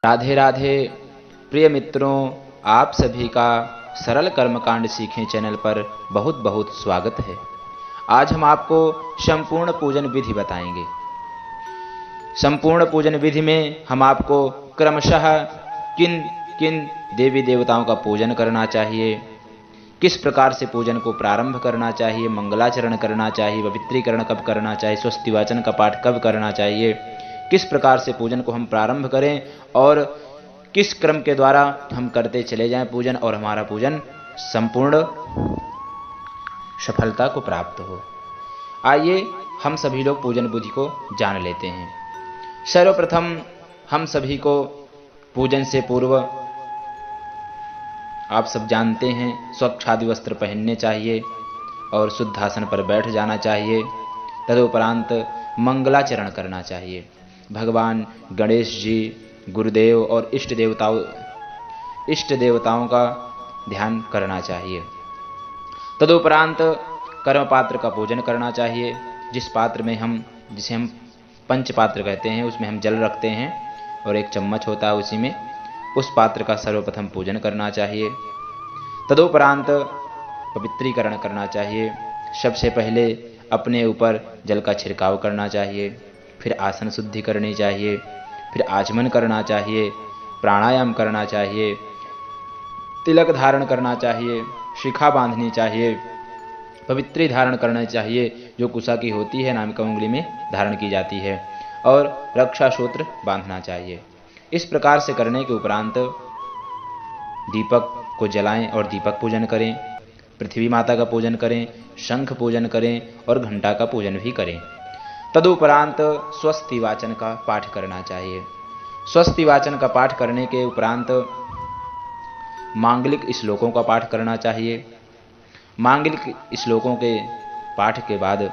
राधे राधे प्रिय मित्रों, आप सभी का सरल कर्मकांड सीखें चैनल पर बहुत बहुत स्वागत है। आज हम आपको संपूर्ण पूजन विधि बताएंगे। संपूर्ण पूजन विधि में हम आपको क्रमशः किन किन देवी देवताओं का पूजन करना चाहिए, किस प्रकार से पूजन को प्रारंभ करना चाहिए, मंगलाचरण करना चाहिए, पवित्रीकरण कब करना चाहिए, स्वस्ति वाचन का पाठ कब करना चाहिए, किस प्रकार से पूजन को हम प्रारंभ करें और किस क्रम के द्वारा हम करते चले जाएं पूजन और हमारा पूजन संपूर्ण सफलता को प्राप्त हो। आइए हम सभी लोग पूजन विधि को जान लेते हैं। सर्वप्रथम हम सभी को पूजन से पूर्व आप सब जानते हैं स्वच्छ आदि वस्त्र पहनने चाहिए और शुद्ध आसन पर बैठ जाना चाहिए। तदुपरांत मंगलाचरण करना चाहिए। भगवान गणेश जी, गुरुदेव और इष्ट देवताओं का ध्यान करना चाहिए। तदुपरांत कर्म पात्र का पूजन करना चाहिए। जिस पात्र में जिसे हम पंच पात्र कहते हैं, उसमें हम जल रखते हैं और एक चम्मच होता है उसी में, उस पात्र का सर्वप्रथम पूजन करना चाहिए। तदुपरांत पवित्रीकरण करना चाहिए। सबसे पहले अपने ऊपर जल का छिड़काव करना चाहिए, फिर आसन शुद्धि करनी चाहिए, फिर आचमन करना चाहिए, प्राणायाम करना चाहिए, तिलक धारण करना चाहिए, शिखा बांधनी चाहिए, पवित्री धारण करना चाहिए जो कुशा की होती है, नामिका उंगली में धारण की जाती है, और रक्षा सूत्र बांधना चाहिए। इस प्रकार से करने के उपरांत दीपक को जलाएं और दीपक पूजन करें, पृथ्वी माता का पूजन करें, शंख पूजन करें और घंटा का पूजन भी करें। तदुपरांत स्वस्ति वाचन का पाठ करना चाहिए। स्वस्ति वाचन का पाठ करने के उपरांत मांगलिक श्लोकों का पाठ करना चाहिए। मांगलिक श्लोकों के पाठ के बाद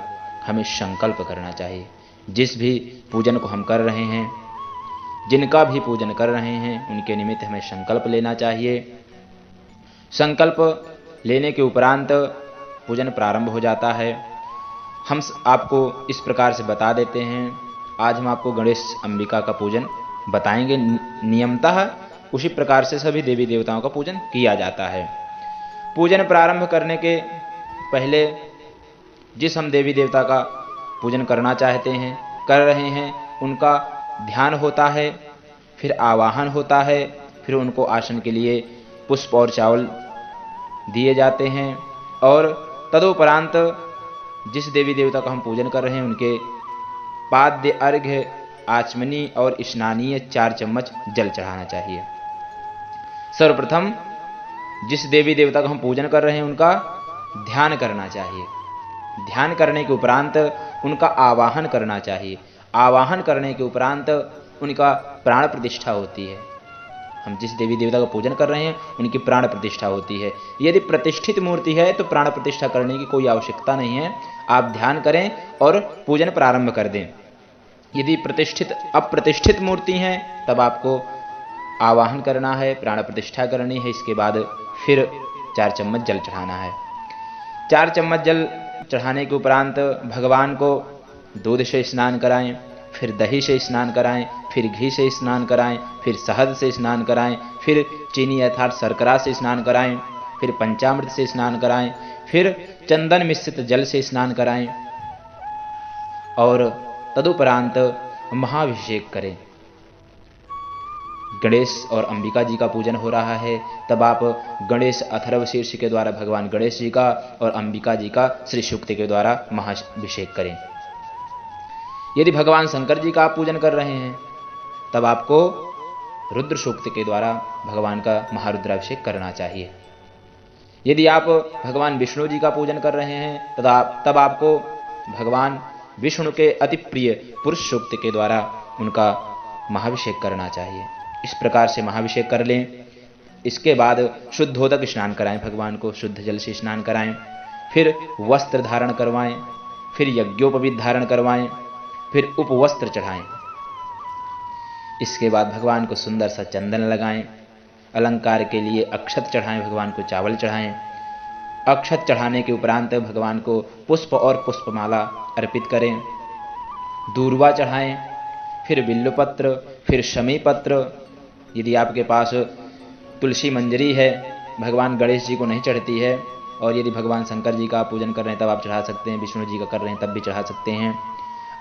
हमें संकल्प करना चाहिए। जिस भी पूजन को हम कर रहे हैं, जिनका भी पूजन कर रहे हैं, उनके निमित्त हमें संकल्प लेना चाहिए। संकल्प लेने के उपरांत पूजन प्रारंभ हो जाता है। हम आपको इस प्रकार से बता देते हैं। आज हम आपको गणेश अंबिका का पूजन बताएंगे। नियमतः उसी प्रकार से सभी देवी देवताओं का पूजन किया जाता है। पूजन प्रारंभ करने के पहले जिस हम देवी देवता का पूजन करना चाहते हैं, कर रहे हैं, उनका ध्यान होता है, फिर आवाहन होता है, फिर उनको आसन के लिए पुष्प और चावल दिए जाते हैं, और तदुपरांत जिस देवी देवता का हम पूजन कर रहे हैं उनके पाद्य, अर्घ्य, आचमनी और स्नानीय 4 चम्मच जल चढ़ाना चाहिए। सर्वप्रथम जिस देवी देवता का हम पूजन कर रहे हैं उनका ध्यान करना चाहिए। ध्यान करने के उपरांत उनका आवाहन करना चाहिए। आवाहन करने के उपरांत उनका प्राण प्रतिष्ठा होती है। हम जिस देवी देवता का पूजन कर रहे हैं उनकी प्राण प्रतिष्ठा होती है। यदि प्रतिष्ठित मूर्ति है तो प्राण प्रतिष्ठा करने की कोई आवश्यकता नहीं है। आप ध्यान करें और पूजन प्रारंभ कर दें। यदि अप्रतिष्ठित मूर्ति हैं तब आपको आवाहन करना है, प्राण प्रतिष्ठा करनी है, इसके बाद फिर 4 चम्मच जल चढ़ाना है। 4 चम्मच जल चढ़ाने के उपरांत भगवान को दूध से स्नान कराएं, फिर दही से स्नान कराएं, फिर घी से स्नान कराएं, फिर शहद से स्नान कराएं, फिर चीनी अर्थात शर्करा से स्नान कराएं, फिर पंचामृत से स्नान कराएं, फिर चंदन मिश्रित जल से स्नान कराएं और तदुपरांत महाभिषेक करें। गणेश और अंबिका जी का पूजन हो रहा है, तब आप गणेश अथर्व शीर्ष के द्वारा भगवान गणेश जी का और अंबिका जी का श्री सूक्त के द्वारा महाभिषेक करें। यदि भगवान शंकर जी का आप पूजन कर रहे हैं तब आपको रुद्र सूक्त के द्वारा भगवान का महारुद्राभिषेक करना चाहिए। यदि आप भगवान विष्णु जी का पूजन कर रहे हैं तब आपको भगवान विष्णु के अति प्रिय पुरुष सूक्त के द्वारा उनका महाभिषेक करना चाहिए। इस प्रकार से महाभिषेक कर लें। इसके बाद शुद्धोदक स्नान कराएं, भगवान को शुद्ध जल से स्नान कराएं, फिर वस्त्र धारण करवाएं, फिर यज्ञोपवीत धारण करवाएं, फिर उपवस्त्र चढ़ाएं। इसके बाद भगवान को सुंदर सा चंदन लगाएं, अलंकार के लिए अक्षत चढ़ाएं, भगवान को चावल चढ़ाएं। अक्षत चढ़ाने के उपरांत भगवान को पुष्प और पुष्पमाला अर्पित करें, दूर्वा चढ़ाएं, फिर बिल्वपत्र, फिर शमी पत्र, यदि आपके पास तुलसी मंजरी है, भगवान गणेश जी को नहीं चढ़ती है, और यदि भगवान शंकर जी का आप पूजन कर रहे हैं तब आप चढ़ा सकते हैं, विष्णु जी का कर रहे हैं तब भी चढ़ा सकते हैं।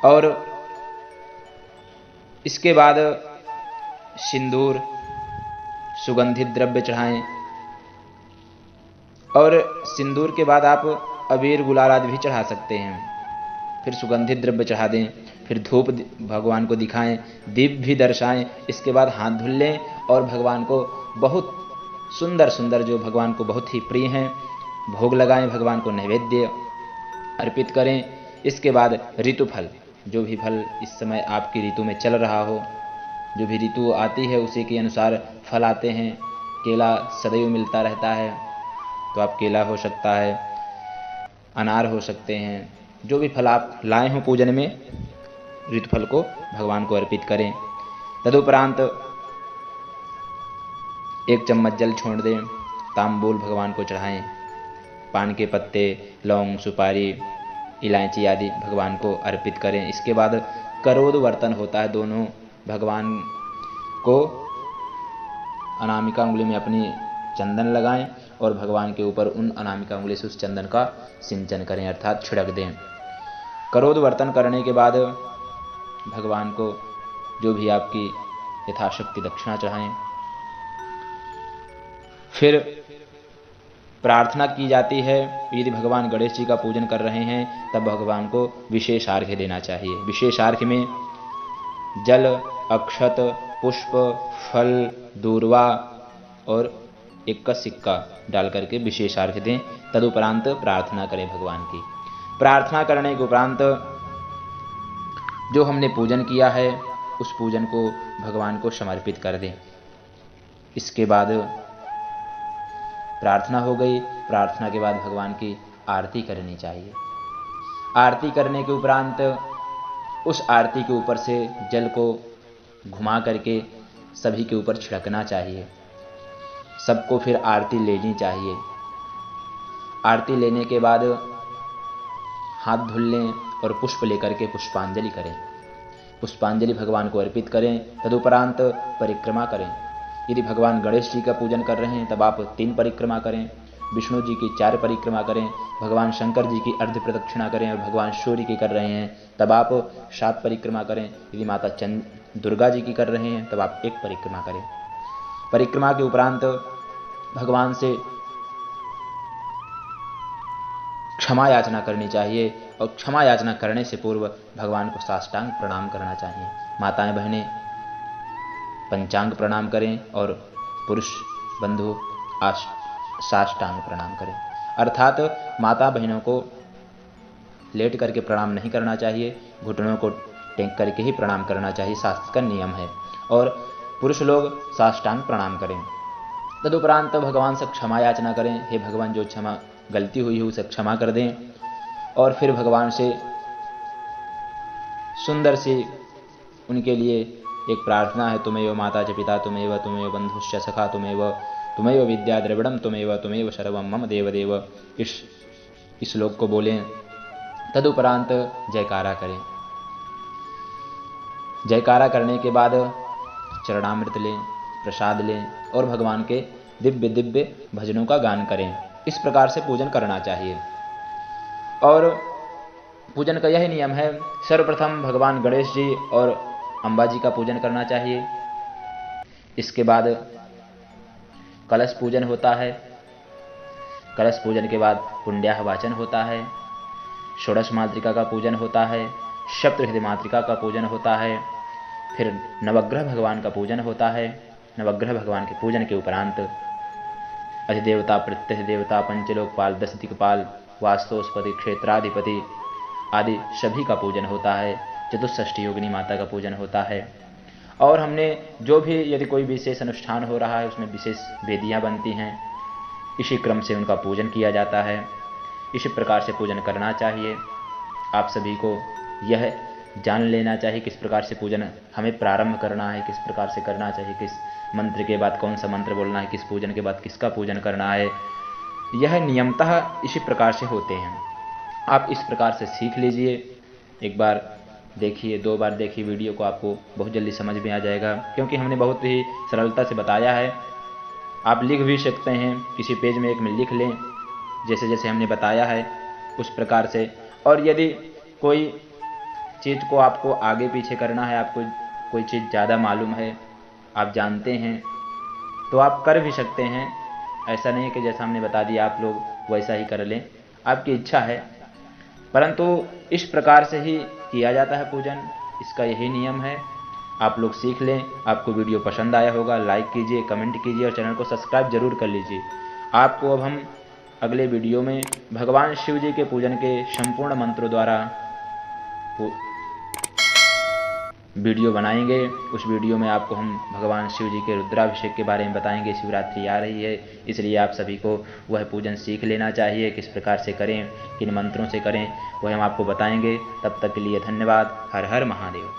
और इसके बाद सिंदूर, सुगंधित द्रव्य चढ़ाएं, और सिंदूर के बाद आप अबीर गुलाल आदि भी चढ़ा सकते हैं। फिर सुगंधित द्रव्य चढ़ा दें, फिर धूप भगवान को दिखाएं, दीप भी दर्शाएं। इसके बाद हाथ धुल लें और भगवान को बहुत सुंदर सुंदर, जो भगवान को बहुत ही प्रिय हैं, भोग लगाएं, भगवान को नैवेद्य अर्पित करें। इसके बाद ऋतुफल, जो भी फल इस समय आपकी ऋतु में चल रहा हो, जो भी ऋतु आती है उसी के अनुसार फल आते हैं। केला सदैव मिलता रहता है, तो आप केला हो सकता है, अनार हो सकते हैं, जो भी फल आप लाए हों पूजन में, ऋतुफल को भगवान को अर्पित करें। तदुपरांत 1 चम्मच जल छोड़ दें, तांबूल भगवान को चढ़ाएं, पान के पत्ते, लौंग, सुपारी, इलायची आदि भगवान को अर्पित करें। इसके बाद करोद वर्तन होता है, दोनों भगवान को अनामिका उंगली में अपनी चंदन लगाएं और भगवान के ऊपर उन अनामिका उंगली से उस चंदन का सिंचन करें, अर्थात छिड़क दें। करोद वर्तन करने के बाद भगवान को जो भी आपकी यथाशक्ति दक्षिणा चढ़ाएं। फिर प्रार्थना की जाती है। यदि भगवान गणेश जी का पूजन कर रहे हैं तब भगवान को विशेष अर्घ्य देना चाहिए। विशेष अर्घ्य में जल, अक्षत, पुष्प, फल, दूर्वा और 1 का सिक्का डाल करके विशेष अर्घ्य दें। तदुपरांत प्रार्थना करें भगवान की। प्रार्थना करने के उपरांत जो हमने पूजन किया है उस पूजन को भगवान को समर्पित कर दें। इसके बाद प्रार्थना हो गई। प्रार्थना के बाद भगवान की आरती करनी चाहिए। आरती करने के उपरांत उस आरती के ऊपर से जल को घुमा करके सभी के ऊपर छिड़कना चाहिए। सबको फिर आरती लेनी चाहिए। आरती लेने के बाद हाथ धुल लें और पुष्प लेकर के पुष्पांजलि करें। पुष्पांजलि भगवान को अर्पित करें। तदुपरांत परिक्रमा करें। यदि भगवान गणेश जी का पूजन कर रहे हैं तब आप 3 परिक्रमा करें, विष्णु जी की 4 परिक्रमा करें, भगवान शंकर जी की अर्ध प्रदक्षिणा करें, और भगवान सूर्य की कर रहे हैं तब आप 7 परिक्रमा करें। यदि माता दुर्गा जी की कर रहे हैं तब आप 1 परिक्रमा करें। परिक्रमा के उपरांत भगवान से क्षमा याचना करनी चाहिए, और क्षमा याचना करने से पूर्व भगवान को साष्टांग प्रणाम करना चाहिए। माताएं बहनें पंचांग प्रणाम करें और पुरुष बंधु साष्टांग प्रणाम करें। अर्थात माता बहनों को लेट करके प्रणाम नहीं करना चाहिए, घुटनों को टेक करके ही प्रणाम करना चाहिए, शास्त्र का नियम है। और पुरुष लोग साष्टांग प्रणाम करें। तदुपरांत भगवान से क्षमा याचना करें। हे भगवान, जो क्षमा गलती हुई है उसे क्षमा कर दें। और फिर भगवान से सुंदर सी उनके लिए एक प्रार्थना है, तुमेव माता च पिता तुमेव, तुमेव बंधुश्च सखा तुमेव विद्या द्रविड़म तुमेव सर्वम मम देवदेव। इस श्लोक को बोलें। तदुपरांत जयकारा करें। जयकारा करने के बाद चरणामृत लें, प्रसाद लें और भगवान के दिव्य दिव्य भजनों का गान करें। इस प्रकार से पूजन करना चाहिए। और पूजन का यही नियम है। सर्वप्रथम भगवान गणेश जी और अम्बा जी का पूजन करना चाहिए। इसके बाद कलश पूजन होता है। कलश पूजन के बाद पुण्याह वाचन होता है। षोडश मातृका का पूजन होता है। सप्तहृदय मातृका का पूजन होता है। फिर नवग्रह भगवान का पूजन होता है। नवग्रह भगवान के पूजन के उपरांत अधिदेवता, प्रत्यधिदेवता, पंचलोकपाल, 10 दिक्पाल, वास्तुस्पति, क्षेत्राधिपति आदि सभी का पूजन होता है। चतुष्षष्ठी योगिनी माता का पूजन होता है। और हमने जो भी यदि कोई विशेष अनुष्ठान हो रहा है उसमें विशेष वेदियां बनती हैं, इसी क्रम से उनका पूजन किया जाता है। इसी प्रकार से पूजन करना चाहिए। आप सभी को यह जान लेना चाहिए किस प्रकार से पूजन हमें प्रारंभ करना है, किस प्रकार से करना चाहिए, किस मंत्र के बाद कौन सा मंत्र बोलना है, किस पूजन के बाद किसका पूजन करना है। यह नियमतः इसी प्रकार से होते हैं। आप इस प्रकार से सीख लीजिए। एक बार देखिए, 2 बार देखिए वीडियो को, आपको बहुत जल्दी समझ में आ जाएगा, क्योंकि हमने बहुत ही सरलता से बताया है। आप लिख भी सकते हैं, किसी पेज में एक में लिख लें, जैसे जैसे हमने बताया है उस प्रकार से। और यदि कोई चीज़ को आपको आगे पीछे करना है, आपको कोई चीज़ ज़्यादा मालूम है, आप जानते हैं, तो आप कर भी सकते हैं। ऐसा नहीं कि जैसा हमने बता दिया आप लोग वैसा ही कर लें, आपकी इच्छा है। परंतु इस प्रकार से ही किया जाता है पूजन, इसका यही नियम है। आप लोग सीख लें। आपको वीडियो पसंद आया होगा, लाइक कीजिए, कमेंट कीजिए और चैनल को सब्सक्राइब जरूर कर लीजिए। आपको अब हम अगले वीडियो में भगवान शिव जी के पूजन के संपूर्ण मंत्रों द्वारा वीडियो बनाएंगे। उस वीडियो में आपको हम भगवान शिव जी के रुद्राभिषेक के बारे में बताएंगे। शिवरात्रि आ रही है, इसलिए आप सभी को वह पूजन सीख लेना चाहिए, किस प्रकार से करें, किन मंत्रों से करें, वह हम आपको बताएंगे। तब तक के लिए धन्यवाद। हर हर महादेव।